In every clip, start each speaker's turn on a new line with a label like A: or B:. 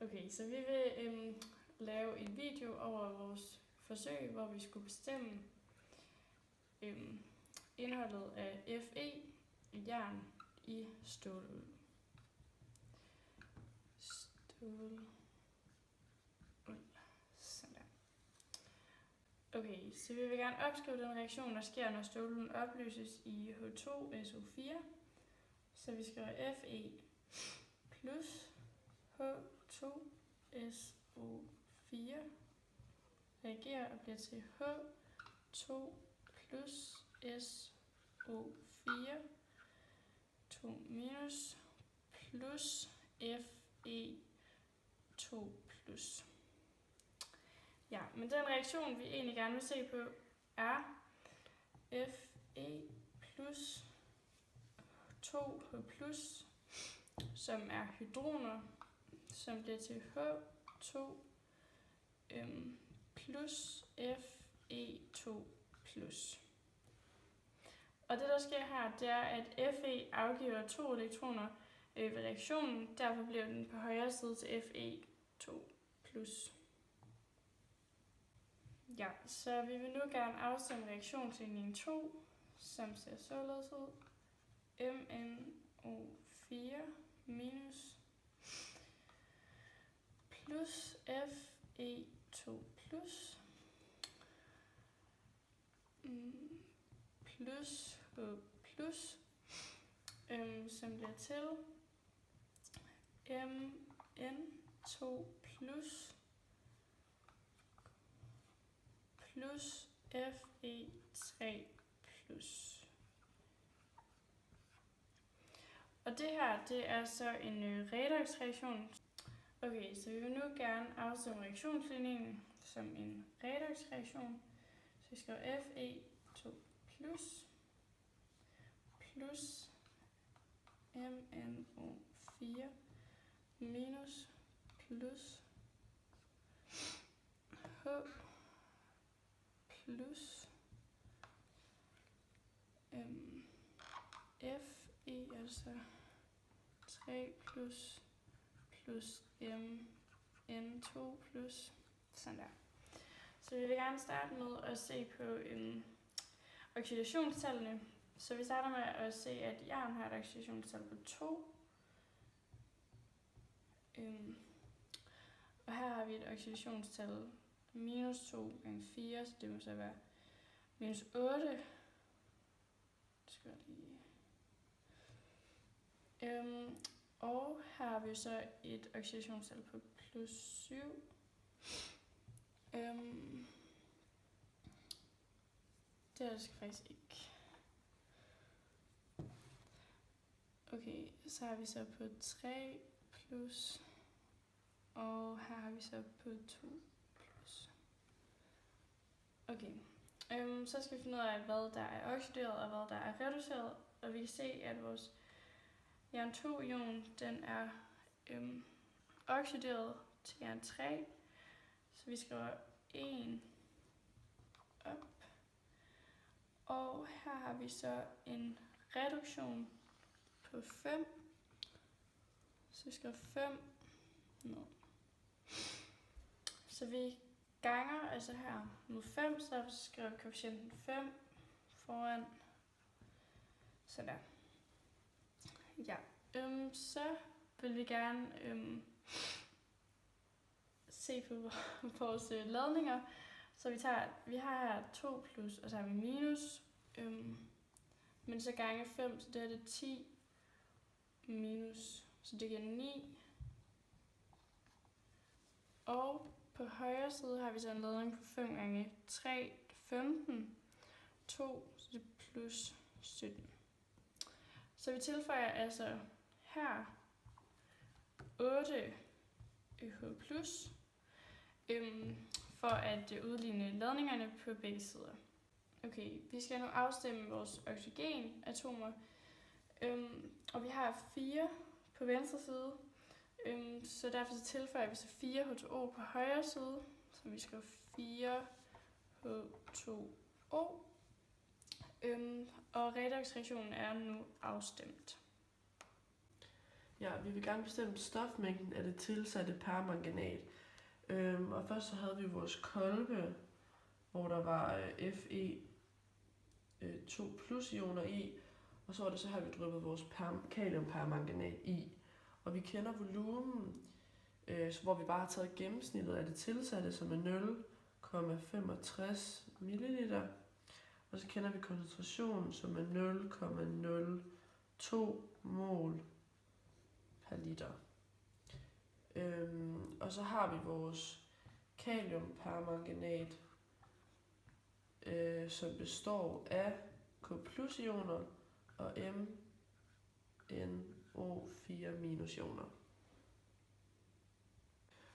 A: Okay, så vi vil lave en video over vores forsøg, hvor vi skulle bestemme indholdet af Fe i jern i ståluld. Sådan der. Okay, så vi vil gerne opskrive den reaktion, der sker, når stålulden opløses i H2SO4. Så vi skriver Fe plus H2SO4 reagerer og bliver til H2 plus SO4 2 minus plus Fe2 plus. Ja, men den reaktion, vi egentlig gerne vil se på, er Fe plus 2H plus, som er hydroner, som bliver til H2 plus Fe2 plus. Og det, der sker her, det er, at Fe afgiver 2 elektroner ved reaktionen, derfor bliver den på højre side til Fe2 plus. Ja, så vi vil nu gerne afstemme reaktionslinjen 2, som ser således ud. MnO4 minus plus Fe2 plus plus H plus, som bliver til Mn2 plus plus Fe3 plus. Og det her, det er så en redoxreaktion. Okay, så vi vil nu gerne afstemme reaktionslinjen som en redoxreaktion. Så vi skriver Fe2 plus plus MnO4 minus plus H plus Fe, altså 3 plus plus Mn2 plus, sådan der. Så vi vil gerne starte med at se på oxidationstallene. Så vi starter med at se, at jern har et oxidationstal på 2. Og her har vi et oxidationstal minus 2 gange 4, så det må så være minus 8. Det skal jeg lige. Og her har vi så et oxidationstal på plus 7. Det er det faktisk ikke. Okay, så har vi så på 3 plus, og her har vi så på 2 plus. Okay, så skal vi finde ud af, hvad der er oxideret og hvad der er reduceret, og vi kan se, at vores jern 2-ion, den er oxideret til jern 3, så vi skriver 1 op, og her har vi så en reduktion på 5, så vi skriver 5 ned. Så vi ganger altså her med 5, så skriver vi koefficienten 5 foran, sådan der. Ja, så vil vi gerne se på vores ladninger. Så vi har her 2 plus, og så har vi minus, men så gange 5, så det er det 10 minus, så det giver 9. Og på højre side har vi så en ladning på 5 gange 3, 15, 2, så det er plus 17. Så vi tilføjer altså her 8 H plus, for at udligne ladningerne på begge sider. Okay, vi skal nu afstemme vores oxygenatomer, og vi har 4 på venstre side, så derfor så tilføjer vi så 4 H2O på højre side, så vi skriver 4 H2O, og redoxreaktionen er nu afstemt.
B: Ja, vi vil gerne bestemme stofmængden af det tilsatte permanganat. Og først så havde vi vores kolbe, hvor der var Fe2 plus ioner i, og så var det så her, vi dryppede vores kaliumpermanganat i. Og vi kender volumen, hvor vi bare har taget gennemsnittet af det tilsatte, som er 0,65 ml. Og så kender vi koncentrationen, som er 0,02 mol per liter. Og så har vi vores kaliumpermanganat, som består af K plus ioner og MnO4 minus ioner.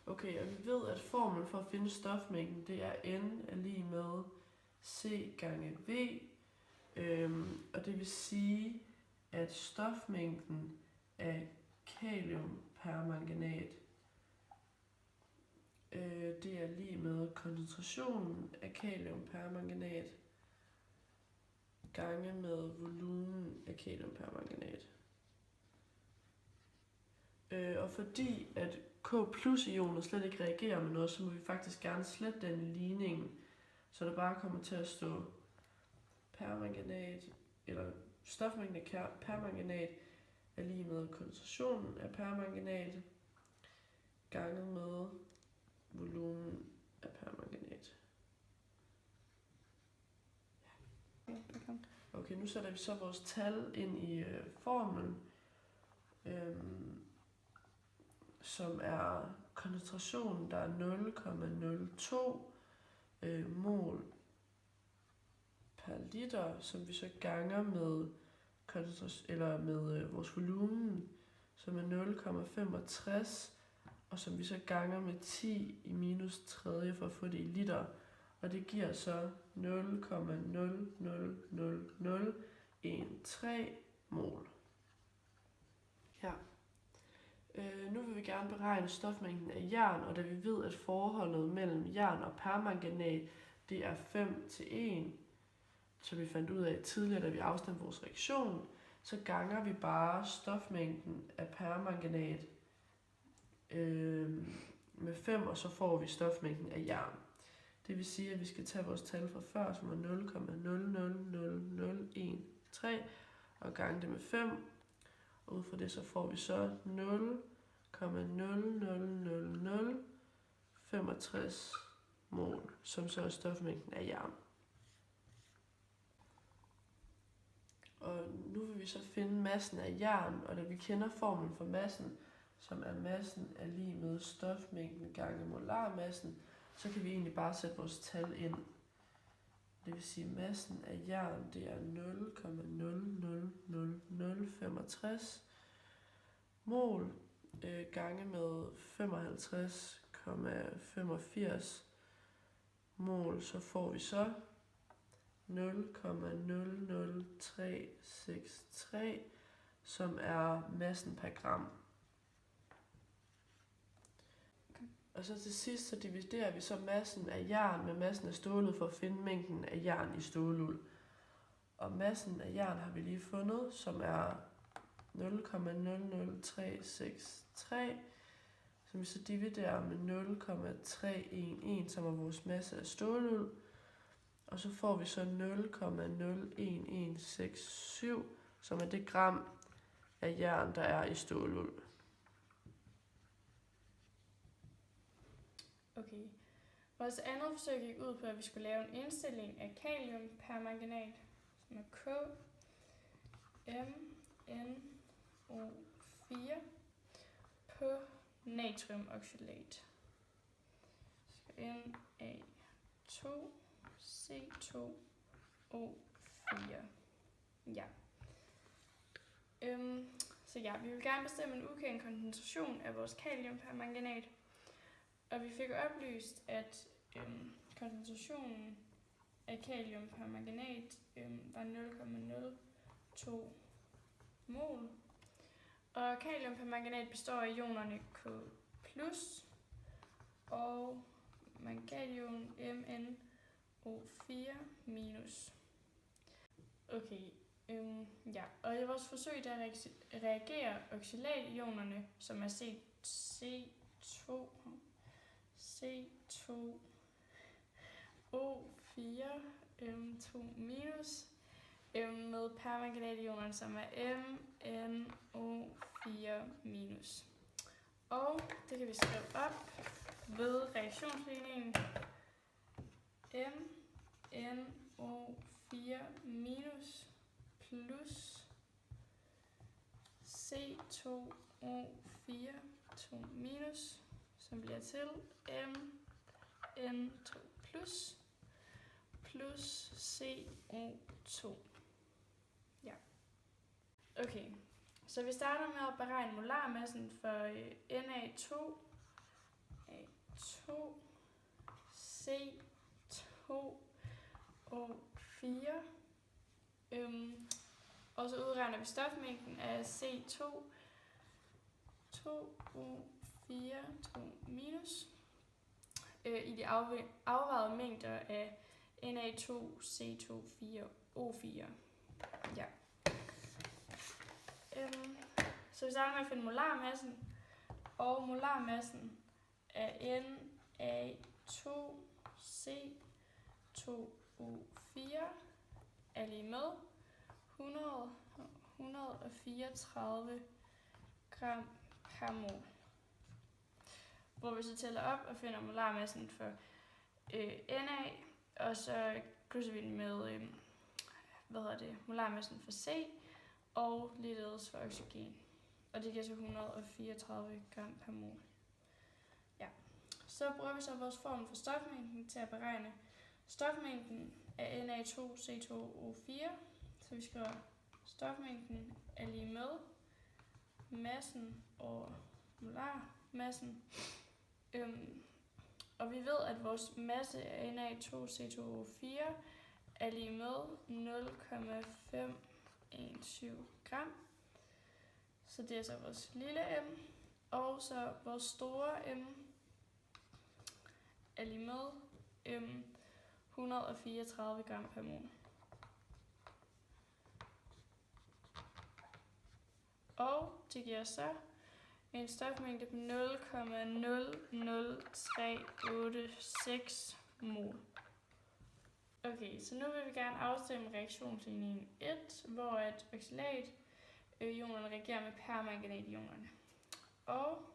B: Okay, og vi ved, at formlen for at finde stofmængden, det er N er lig med C gange V. Og det vil sige, at stofmængden af kaliumpermanganat, det er lig med koncentrationen af kaliumpermanganat gange med volumen af kaliumpermanganat. Og fordi at K plus ioner slet ikke reagerer med noget, så må vi faktisk gerne slette den i ligningen, så der bare kommer til at stå permanganat, eller stofmængden af permanganat er lige med koncentrationen af permanganat ganget med volumen af permanganat. Okay, nu sætter vi så vores tal ind i formlen, som er koncentrationen, der er 0,02 mol per liter, som vi så ganger med med vores volumen, som er 0,65, og som vi så ganger med 10 i minus tredje for at få det i liter. Og det giver så 0,00013 mol. Ja. Nu vil vi gerne beregne stofmængden af jern, og da vi ved, at forholdet mellem jern og permanganat, det er 5:1, som vi fandt ud af tidligere, da vi afstemte vores reaktion, så ganger vi bare stofmængden af permanganat med 5, og så får vi stofmængden af jern. Det vil sige, at vi skal tage vores tal fra før, som er 0,000013, og gange det med 5. Og ud fra det, så får vi så 0,00065 mol, som så er stofmængden af jern. Og nu vil vi så finde massen af jern, og da vi kender formlen for massen, som er massen er lig med stofmængden gange molarmassen, så kan vi egentlig bare sætte vores tal ind. Det vil sige, at massen af jern, det er 0,00065 mol gange med 55,85 mol, så får vi så 0,00363, som er massen per gram. Og så til sidst, så dividerer vi så massen af jern med massen af ståluld for at finde mængden af jern i ståluld. Og massen af jern har vi lige fundet, som er 0,00363, som vi så dividerer med 0,311, som er vores masse af ståluld. Og så får vi så 0,01167, som er det gram af jern, der er i ståluld.
A: Okay. Vores andet forsøg gik ud på, at vi skulle lave en indstilling af kaliumpermanganat, som er KMnO4 på natriumoxylat. Så Na2C2O4. Ja. Så ja, vi vil gerne bestemme en ukendt koncentration af vores kaliumpermanganat. Og vi fik oplyst, at koncentrationen af kaliumpermanganat var 0,02 mol. Og kaliumpermanganat består af ionerne K+, og mangalium MnO4-. Okay, Ja, og i vores forsøg der reagerer oxalationerne, som er C2O4 2 minus, med permanganationerne, som er MnO4 minus. Og det kan vi skrive op ved reaktionsligningen. MnO4 minus plus C2O4 2 minus, som bliver til Mn2 plus CO2. Ja. Okay, så vi starter med at beregne molarmassen for Na2, A2, C2O4, og så udregner vi stofmængden af C2, 2O4, 2 minus, i de afvejede mængder af Na2, C2, O4. Ja. Så vi starter med at finde molarmassen, og molarmassen af Na2, C2O4 er lige med 134 gram per mol. Hvor vi så tæller op og finder molarmassen for Na, og så krydser vi den med molarmassen for C, og ligeledes for oxygen. Og det giver så 134 gram per mol. Ja. Så bruger vi så vores formel for stofmængden til at beregne stofmængden af Na2C2O4. Så vi skriver, stofmængden er lige med massen over molarmassen. Og vi ved, at vores masse af Na2C2O4 er lige med 0,517 gram. Så det er så vores lille m. Og så vores store m er lige med 134 gram per mol. Og det giver så en stofmængde på 0,00386 mol. Okay, så nu vil vi gerne afstemme reaktionslinjen 1, hvor at oxalationerne reagerer med permanganationerne. Og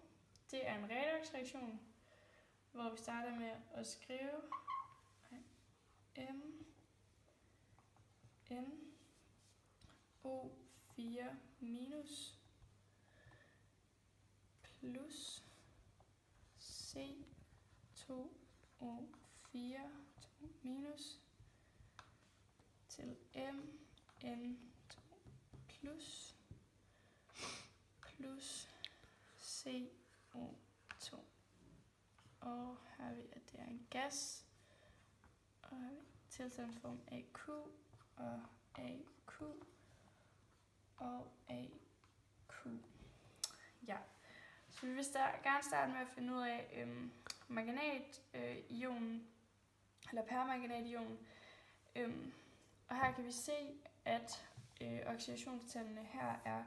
A: det er en redoxreaktion, hvor vi starter med at skrive MnO4 minus plus C2O4 minus til Mn2 plus CO2. Og her har vi, at det er en gas, og her har vi tilstandsform AQ og AQ og AQ. Ja, så vi vil gerne starte med at finde ud af manganat-ionen, eller permanganationen. Og her kan vi se, at oxidationstallene her er,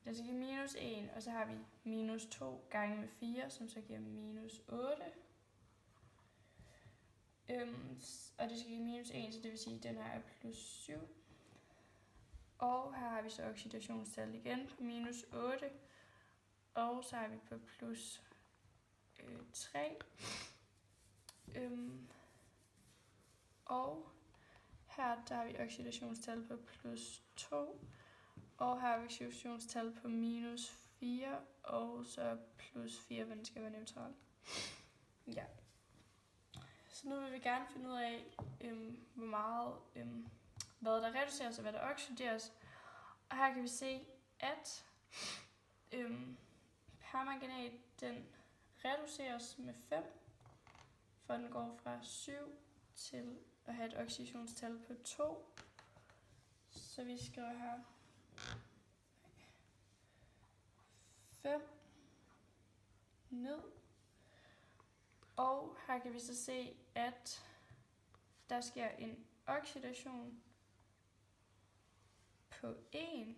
A: der skal give minus 1, og så har vi minus 2 gange med 4, som så giver minus 8. Og det skal give minus 1, så det vil sige, at den her er plus 7. Og her har vi så oxidationstal igen på minus 8. Og så har vi på plus 3. Og her der har vi oxidationstal på plus 2. Og her har vi oxidationstal på minus 4. Og så plus 4, hvor den skal være neutral. Ja. Så nu vil vi gerne finde ud af, hvor meget, hvad der reduceres og hvad der oxideres. Og her kan vi se, at permanganat, den reduceres med 5, for den går fra 7 til at have et oxidationstal på 2. Så vi skriver her 5 ned. Og her kan vi så se, at der sker en oxidation på 1.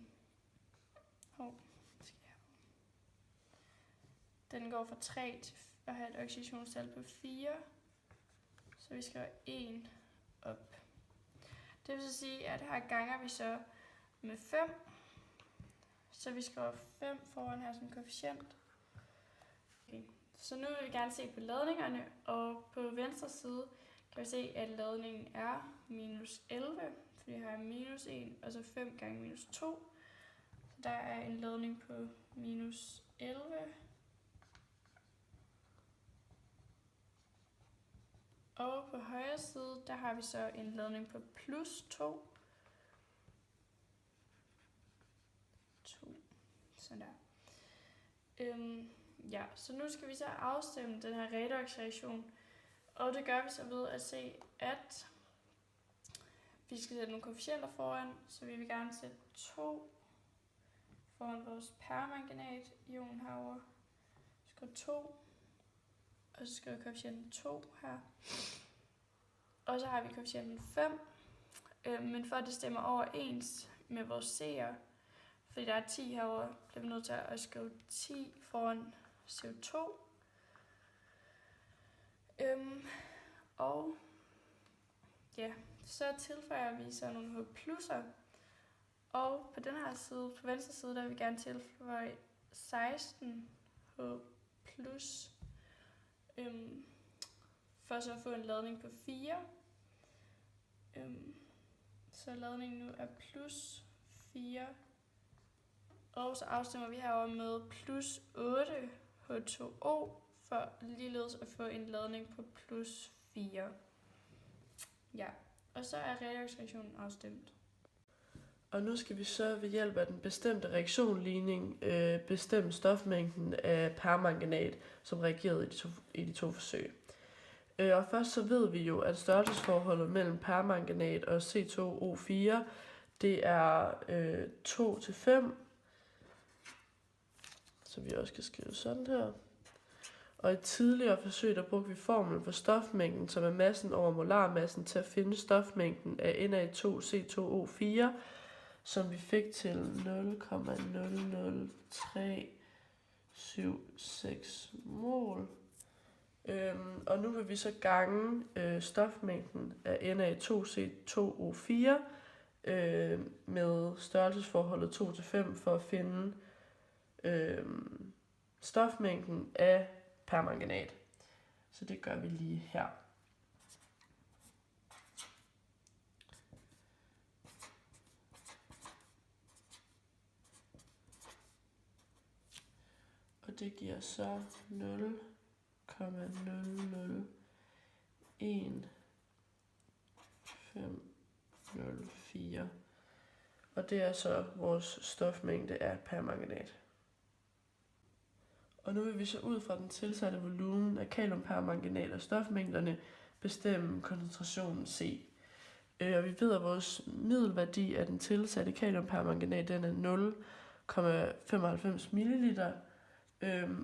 A: Den går fra 3 til at have et oxidationstal på 4. Så vi skriver 1 op. Det vil så sige, at her ganger vi så med 5. Så vi skriver 5 foran her som koefficient. Okay. Så nu vil vi gerne se på ladningerne, og på venstre side kan vi se, at ladningen er minus 11, fordi her er minus 1, og så 5 gange minus 2. Så der er en ladning på minus 11. Og på højre side, der har vi så en ladning på plus 2. Sådan der. Ja, så nu skal vi så afstemme den her redox-reaktion. Og det gør vi så ved at se, at vi skal sætte nogle koefficienter foran. Så vi vil gerne sætte 2 foran vores permanganat-ion herovre. Skriv 2. Og så skriver vi koefficienten 2 her. Og så har vi koefficienten 5. Men for at det stemmer overens med vores C'er, fordi der er 10 herovre, bliver vi nødt til at skrive 10 foran CO2. Og ja, så tilføjer vi så nogle H+'er. Og på den her side, på venstre side, der vil vi gerne tilføje 16 H+. For så at få en ladning på 4. Så ladningen nu er plus 4. Og så afstemmer vi herover med plus 8 H2O, for ligeledes at få en ladning på plus 4. Ja, og så er redoxreaktionen afstemt.
B: Og nu skal vi så ved hjælp af den bestemte reaktionsligning bestemme stofmængden af permanganat, som reagerede i de to forsøg. Og først så ved vi jo, at størrelsesforholdet mellem permanganat og C2O4, det er 2 til 5, så vi også kan skrive sådan her. Og i tidligere forsøg, der brugte vi formlen for stofmængden, som er massen over molarmassen, til at finde stofmængden af Na2C2O4, som vi fik til 0,00376 mol. Og nu vil vi så gange stofmængden af Na2C2O4 med størrelsesforholdet 2 til 5 for at finde stofmængden af permanganat. Så det gør vi lige her. Og det giver så 0,01504. Og det er så vores stofmængde af permanganat. Og nu vil vi så ud fra den tilsatte volumen af kaliumpermanganat og stofmængderne bestemme koncentrationen C. Og vi ved, at vores middelværdi af den tilsatte kaliumpermanganat den er 0,95 ml.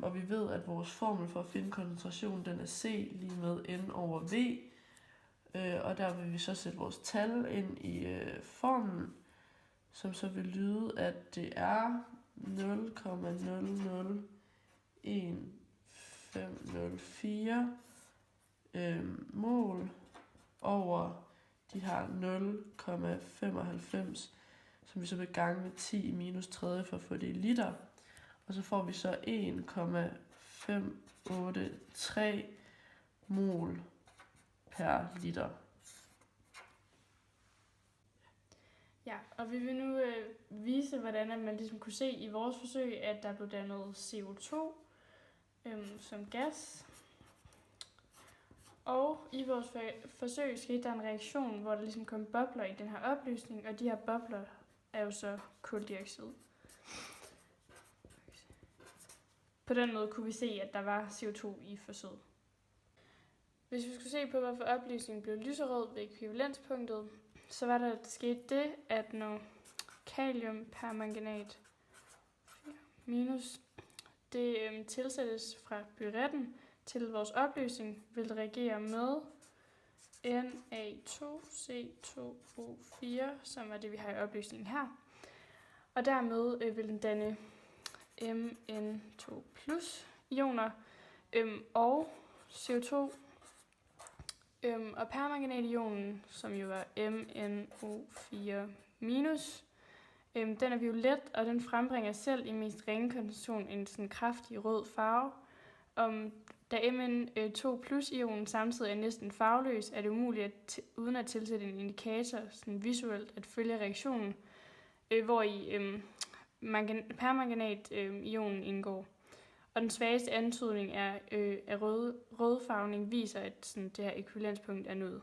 B: Og vi ved, at vores formel for at finde koncentrationen den er C lige med N over V. Og der vil vi så sætte vores tal ind i formlen, som så vil lyde, at det er 0,001,504 mål over de her 0,95, som vi så vil gange med 10 i minus 30 for at få det i liter. Og så får vi så 1,583 mol per liter.
A: Ja, og vi vil nu vise, hvordan man ligesom kunne se i vores forsøg, at der blev dannet CO2 som gas. Og i vores forsøg skete der en reaktion, hvor der ligesom kom bobler i den her opløsning, og de her bobler er jo så kuldioxid. På den måde kunne vi se, at der var CO2 i forsøget. Hvis vi skulle se på, hvorfor opløsningen blev lyserød ved ekvivalenspunktet, så var der skete det, at når kaliumpermanganat minus det tilsættes fra buretten til vores opløsning, vil det reagere med Na2C2O4, som er det, vi har i opløsningen her. Og dermed vil den danne Mn2 plus ioner og CO2. Og permanganationen, som jo er MnO4 minus, den er violet, og den frembringer selv i mest ringe koncentration en sådan kraftig rød farve. Da Mn2 plus ionen samtidig er næsten farveløs, er det umuligt uden at tilsætte en indikator sådan visuelt at følge reaktionen, hvor i permanganat-ionen indgår. Og den svageste antydning af rødfarvning viser, at sådan, det her ekvivalenspunkt er nået.